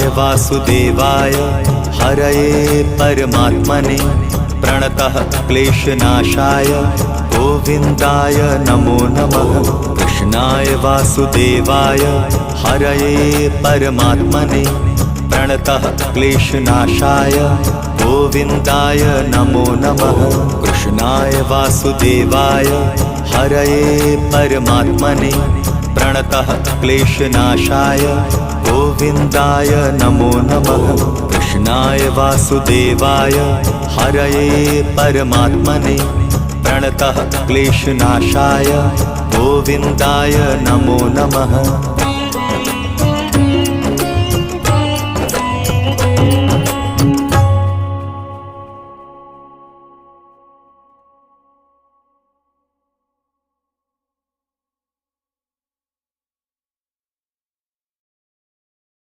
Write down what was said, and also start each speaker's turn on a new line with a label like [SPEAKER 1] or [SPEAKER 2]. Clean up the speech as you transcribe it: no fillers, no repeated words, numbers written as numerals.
[SPEAKER 1] कृष्णाय वासुदेवाय हरये परमात्मने प्रणतः क्लेशनाशाय गोविन्दाय नमो नमः। कृष्णाय वासुदेवाय हरये परमात्मने प्रणतः क्लेशनाशाय गोविन्दाय नमो नमः। कृष्णाय वासुदेवाय हरये परमात्मने प्रणतः क्लेशनाशाय गोविन्दाय नमो नमः। कृष्णाय वासुदेवाय हरये परमात्मने प्रणतः क्लेशनाशाय गोविन्दाय नमो नमः।